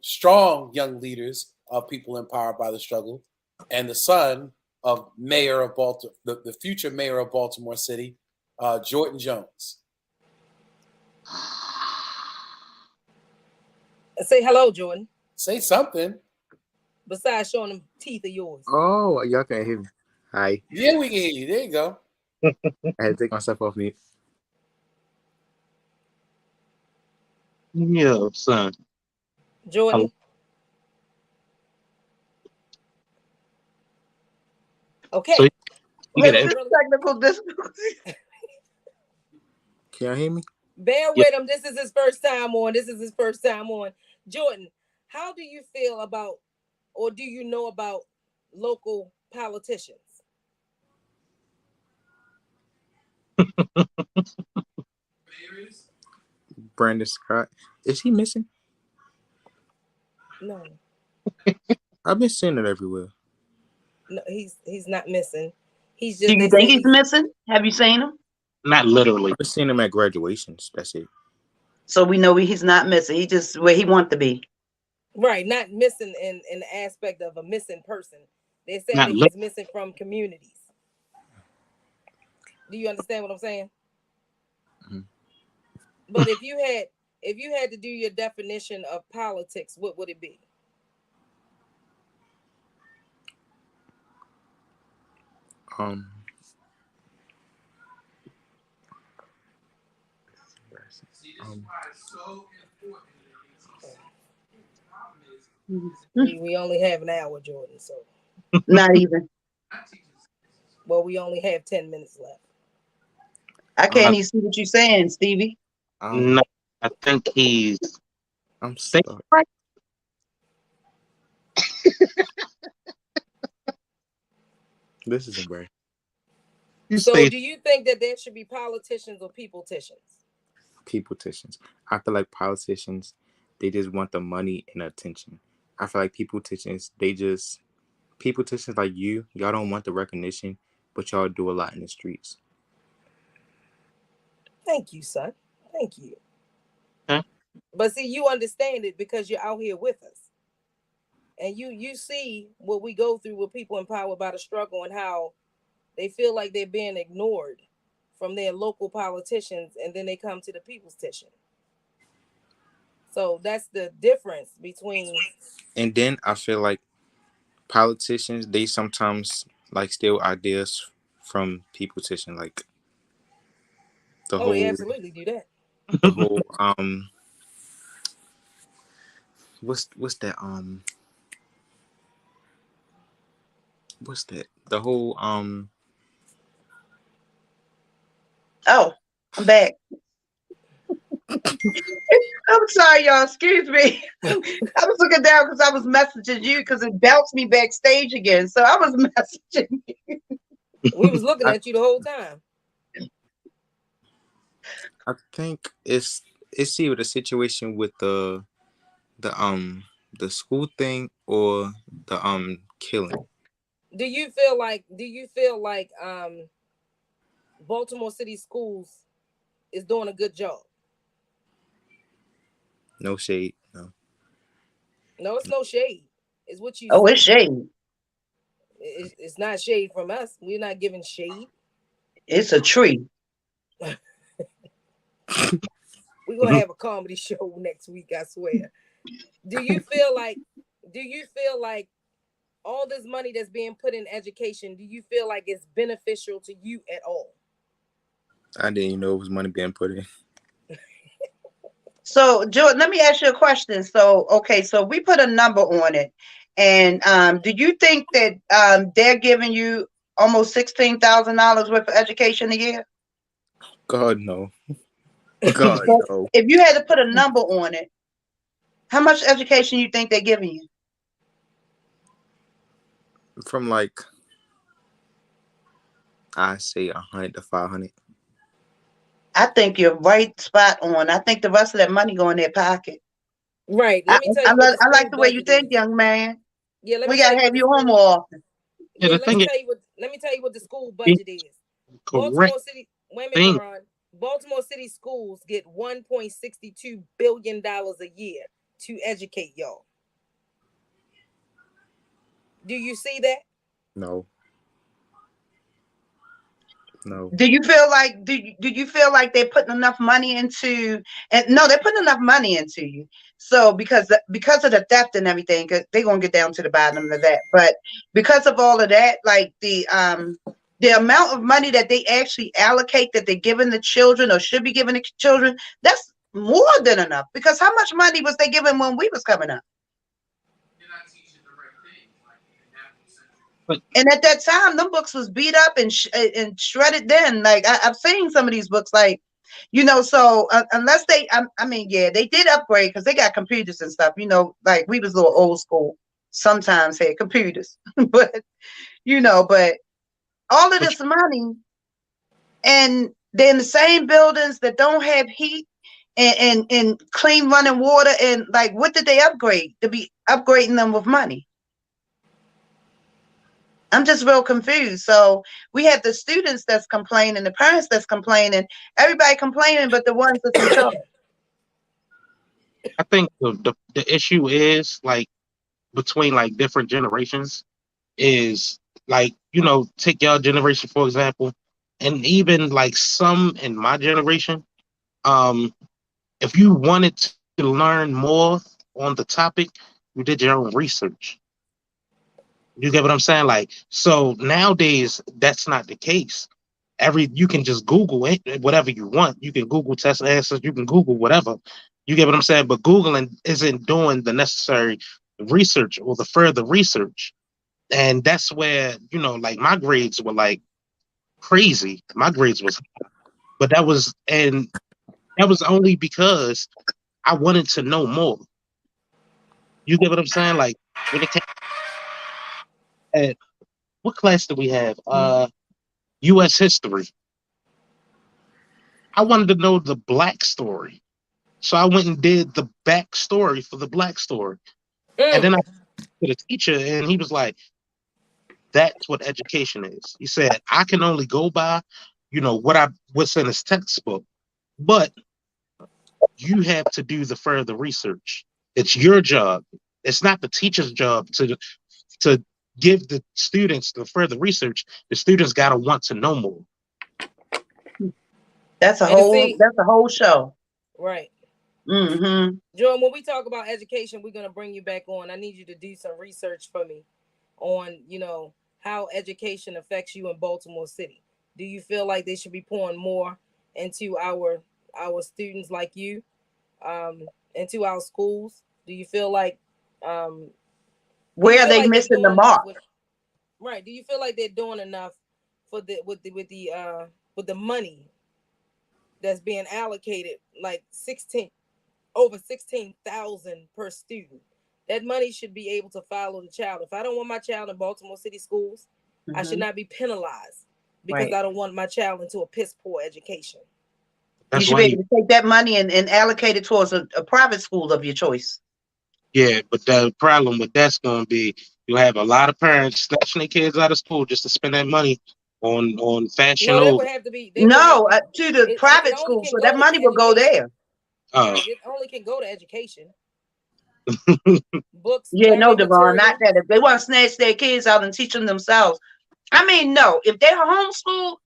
strong young leaders of People Empowered by the Struggle, and the son of Mayor of Baltimore, the future Mayor of Baltimore City, Jordan Jones. Say hello, Jordan. Say something. Besides showing them teeth of yours. Oh, y'all can't hear me. Hi. Yeah, we can hear you. There you go. I had to take myself off mute. Yeah, son. Jordan. Okay. So technical difficulties. Can y'all hear me? Bear with him. This is his first time on. Jordan, how do you feel about, or do you know about local politicians? Brandon Scott. Is he missing? No. I've been seeing it everywhere. No, he's not missing. He's just. Do you think he's missing? Have you seen him? Not literally. I've seen him at graduations. That's it. So we know he's not missing. He just where he wants to be. Right, not missing in the aspect of a missing person. They're saying that he's missing from communities. Do you understand what I'm saying? Mm-hmm. But if you had to do your definition of politics, what would it be? We only have an hour, Jordan, so not even. Well, we only have 10 minutes left. I can't even see what you're saying, Stevie. No, I think he's. I'm stuck. This isn't great. So, do you think that there should be politicians or peopleticians? Peopleticians. I feel like politicians, they just want the money and attention. I feel like peopleticians, peopleticians like y'all don't want the recognition, but y'all do a lot in the streets. Thank you, son. Thank you. Huh? But see, you understand it because you're out here with us. And you see what we go through with People Empowered by the Struggle and how they feel like they're being ignored from their local politicians, and then they come to the people's petition. So that's the difference between. And then I feel like politicians, they sometimes like steal ideas from peopleticians, like the whole. They absolutely do that. The whole what's that what's that? The whole Oh, I'm back. I'm sorry, y'all. Excuse me. I was looking down because I was messaging you because it bounced me backstage again. So I was messaging you. We was looking at you the whole time. I think it's either the situation with the school thing or the killing. Do you feel like Baltimore City Schools is doing a good job? No shade, no. No, it's no shade. It's what you. Oh, it's shade. It's not shade from us. We're not giving shade. It's a tree. We're gonna have a comedy show next week, I swear. Do you feel like all this money that's being put in education, do you feel like it's beneficial to you at all? I didn't even know it was money being put in. So, Jordan, let me ask you a question. So, okay, so we put a number on it. And do you think that they're giving you almost $16,000 worth of education a year? God, no. God, no. If you had to put a number on it, how much education you think they're giving you? From like, I say 100 to 500. I think you're right spot on. I think the rest of that money go in their pocket. Right. Let me tell you. I like the way you think, young man. Yeah, we gotta have you on more often. Yeah, the thing is, let me tell you what the school budget is. Correct Baltimore City, wait a minute, thing. Deron. Baltimore City schools get $1.62 billion a year to educate y'all. Do you see that? No, no. Do you feel like do you feel like they're putting enough money into, and no, they're putting enough money into you. So because of the theft and everything, 'cause they're gonna get down to the bottom of that. But because of all of that, like the amount of money that they actually allocate that they're giving the children or should be giving the children, that's more than enough. Because how much money was they giving when we was coming up? But And at that time, them books was beat up and shredded. Then, like I've seen some of these books, like So unless I mean, yeah, they did upgrade because they got computers and stuff. Like we was a little old school. Sometimes had computers, but but all of but this money, and they're in the same buildings that don't have heat and clean running water, and like, what did they upgrade to be upgrading them with money? I'm just real confused. So we have the students that's complaining, the parents that's complaining, everybody complaining, but the ones that's in charge. I think the issue is like between like different generations is like take your generation for example, and even like some in my generation. Um, if you wanted to learn more on the topic, you did your own research. You get what I'm saying? Like, so nowadays that's not the case. You can just Google it, whatever you want. You can Google test answers, you can Google whatever. You get what I'm saying? But Googling isn't doing the necessary research or the further research. And that's where, like my grades were like crazy. My grades was, but that was only because I wanted to know more. You get what I'm saying? Like when it came at what class did we have? US history. I wanted to know the black story. So I went and did the back story for the black story. And then Mm. I to the teacher and he was like, that's what education is. He said, I can only go by, what's in his textbook. But you have to do the further research. It's your job. It's not the teacher's job to give the students the further research. The students gotta want to know more. That's a And whole see, that's a whole show. right. Mm-hmm. Jordan, when we talk about education, we're gonna bring you back on. I need you to do some research for me on, how education affects you in Baltimore City. Do you feel like they should be pouring more into our students like you, into our schools? Do you feel like um do you Where are feel they like they're missing the doing enough mark? with right? Do you feel like they're doing enough for the with the money that's being allocated, like 16 over 16,000 per student? That money should be able to follow the child. If I don't want my child in Baltimore City schools, I should Mm-hmm. not be penalized because Right. I don't want my child into a piss poor education. You That's should why be you able to take that money and allocate it towards a private school of your choice. yeah, but the problem with that's gonna be you have a lot of parents snatching their kids out of school just to spend that money on fashion No, they over. would have to be. They would have No, to. to the It private only school, can so that go money to will go education. there. Uh, Right. It only can go to education. Books, Yeah, no, learning Devon, not material. that. If they want to snatch their kids out and teach them themselves, I mean, no. If they're homeschooled,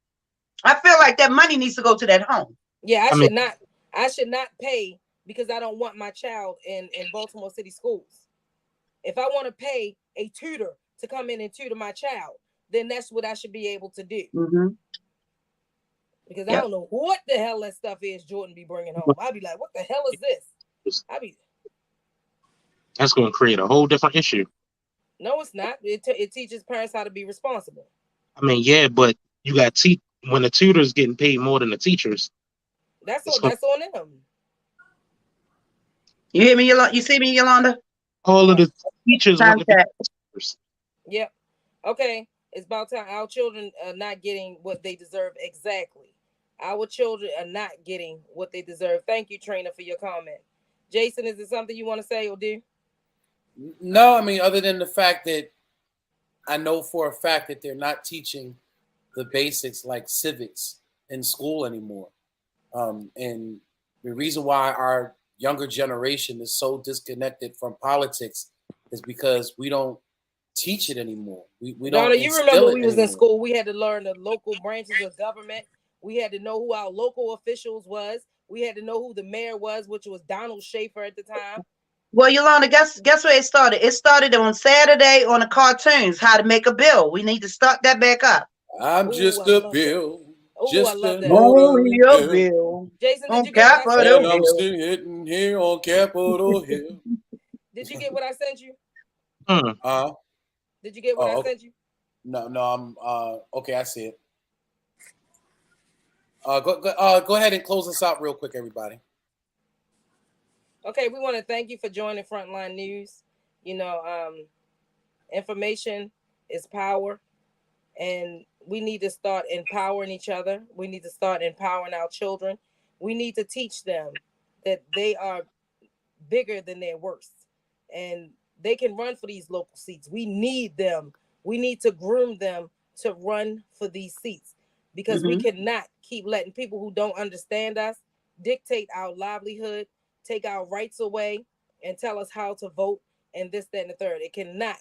I feel like that money needs to go to that home. Yeah, I I mean, should not. I should not pay because I don't want my child in Baltimore City schools. If I want to pay a tutor to come in and tutor my child, then that's what I should be able to do. Mm-hmm. Because I Yep. don't know what the hell that stuff is Jordan be bringing home. I'd be like, what the hell is this? I be that's gonna create a whole different issue. no, it's not. It teaches parents how to be responsible. I mean, yeah, but you got when the tutors getting paid more than the teachers, That's it's on gonna that's on them. You hear me, Yolanda? You see me, Yolanda? all of Yes. the teachers want to be Contact. teachers. Yep. Okay. It's about time. Our children are not getting what they deserve exactly. Our children are not getting what they deserve. Thank you, Trina, for your comment. Jason, is there something you want to say or do? No, I mean, other than the fact that I know for a fact that they're not teaching the basics like civics in school anymore. And the reason why our younger generation is so disconnected from politics is because we don't teach it anymore. We Donna, don't you remember instill when it we was in anymore. school, we had to learn the local branches of government. We had to know who our local officials was. We had to know who the mayor was, which was Donald Schaefer at the time. Well, Yolanda, guess where it started? It started on Saturday on the cartoons, How to Make a Bill. We need to start that back up. I'm Ooh, just I a love that. bill, Oh, I just love an that. Only ordinary your bill, bill Jason, did on you get what I sent Capitol and you? I'm Hill. sitting here on Capitol Hill. Did you get what I sent you? Hmm. Did you get what I Oh, okay. sent you? No, I'm okay. I see it. Go ahead and close us out real quick, everybody. Okay, we want to thank you for joining Frontline News. You know, information is power, and we need to start empowering each other. We need to start empowering our children. We need to teach them that they are bigger than their worst, and they can run for these local seats. We need them. We need to groom them to run for these seats, because we cannot keep letting people who don't understand us dictate our livelihood, take our rights away, and tell us how to vote and this, that, and the third. It cannot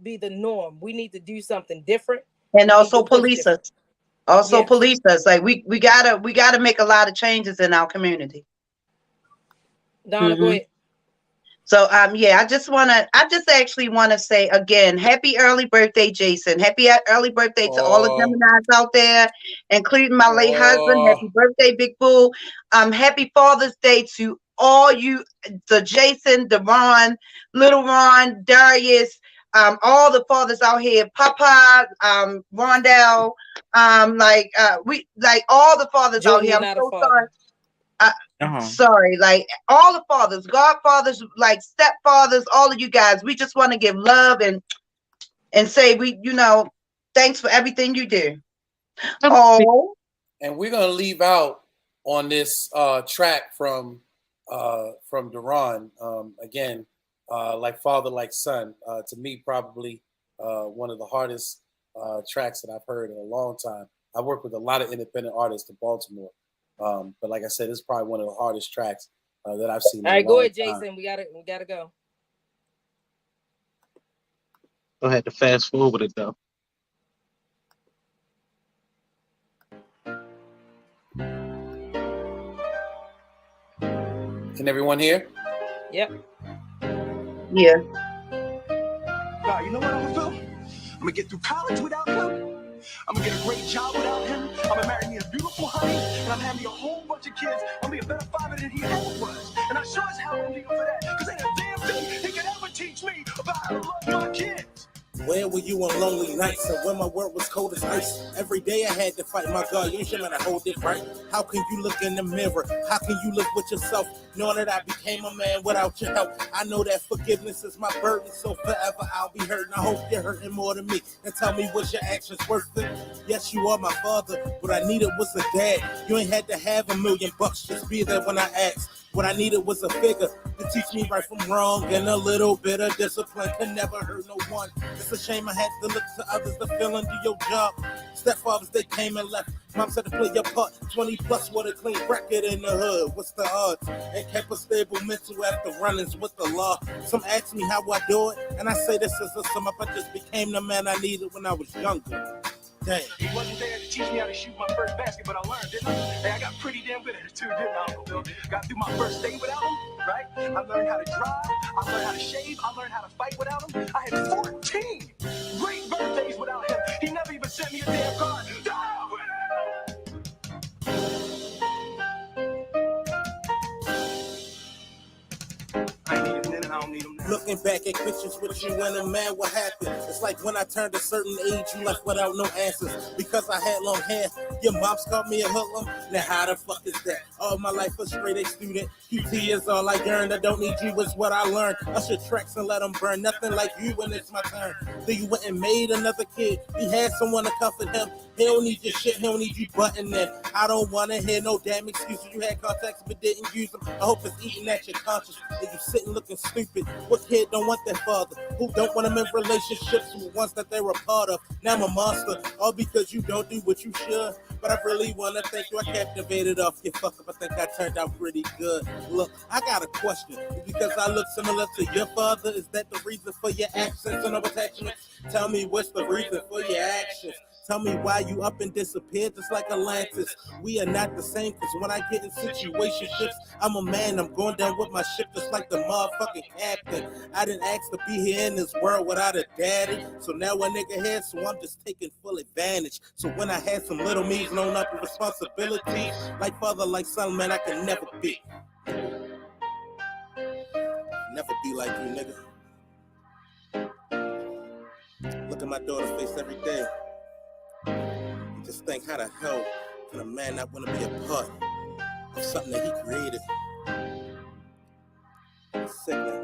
be the norm. We need to do something different. And We need to also push police different. us. Also Yes. police us. Like we gotta make a lot of changes in our community. Donna, go ahead. So yeah, I just actually wanna say again, happy early birthday, Jason. Happy early birthday to all the Oh, Geminis out there, including my late husband. oh, Happy birthday, Big Boo. Happy Father's Day to all you, the Jason, Deron, Little Ron, Darius, all the fathers out here, Papa, Rondell, we like all the fathers out Jordan, here. you're I'm not a so sorry. father. Sorry, like all the fathers, godfathers, like stepfathers, all of you guys. We just want to give love and say thanks for everything you do. Oh, and we're gonna leave out on this track from Duran again, like father, like son. To me, probably one of the hardest tracks that I've heard in a long time. I work with a lot of independent artists in Baltimore, but like I said, it's probably one of the hardest tracks that I've seen All in a right, go long ahead, time. Jason. We gotta go. I had to fast forward it though. Can everyone hear? Yep. yeah. God, you know what I'm gonna do? I'm gonna get through college without him. I'm gonna get a great job without him. I'm gonna marry me a beautiful honey, and I'm having a whole bunch of kids. I'm gonna be a better father than he ever was. And I sure as hell won't leave him for that, because ain't a damn thing he could ever teach me about how to love my kids. Where were you on lonely nights and when my world was cold as ice? Every day I had to fight my God, you should have hold it right. How can you look in the mirror? How can you live with yourself? Knowing that I became a man without your help. I know that forgiveness is my burden, so forever I'll be hurting. I hope you're hurting more than me. And tell me, was your actions worth it? Yes, you are my father. What I needed was a dad. You ain't had to have $1 million, just be there when I asked. What I needed was a figure to teach me right from wrong, and a little bit of discipline can never hurt no one. It's a shame I had to look to others to fill in do your job. Stepfathers, they came and left. Mom said to play your part. 20 plus with a clean record in the hood. What's the odds? And kept a stable mental after run-ins with the law. Some ask me how I do it, and I say this is a sum up. I just became the man I needed when I was younger. Dang. He wasn't there to teach me how to shoot my first basket, but I learned, didn't I? Hey, I got pretty damn good at it too, didn't I, Uncle Bill? Got through my first day without him, right? I learned how to drive, I learned how to shave, I learned how to fight without him. I had 14 great birthdays without him. He never even sent me a damn card. I ain't need him then and I don't need him now. Looking back at pictures with you and a man, what happened? It's like when I turned a certain age, you left without no answers. Because I had long hair, your mom's called me a hoodlum. Now how the fuck is that? All my life a straight A student. QT is all I earned. I don't need you is what I learned. Usher tracks and let them burn. Nothing like you when it's my turn. Then you went and made another kid. He had someone to comfort him. He don't need your shit, he don't need you buttoning. I don't wanna hear no damn excuses. You had contacts but didn't use them. I hope it's eating at your conscience. If you sitting looking stupid, what kid don't want their father? Who don't want them in relationships with ones that they're a part of? Now I'm a monster, all because you don't do what you should. But I really wanna thank you. I captivated off your fuck up. I think I turned out pretty good. Look, I got a question. Because I look similar to your father, is that the reason for your absence and no attachment? Tell me what's the reason for your actions. Tell me why you up and disappeared just like Atlantis. We are not the same, cause when I get in situationships, I'm a man, I'm going down with my ship just like the motherfucking captain. I didn't ask to be here in this world without a daddy. So now a nigga here, so I'm just taking full advantage. So when I had some little me's known up with responsibility, like father, like son, man, I can never be. Never be like you, nigga. Look at my daughter's face every day. Just think, how the hell can a man not want to be a part of something that he created? It's sick, man.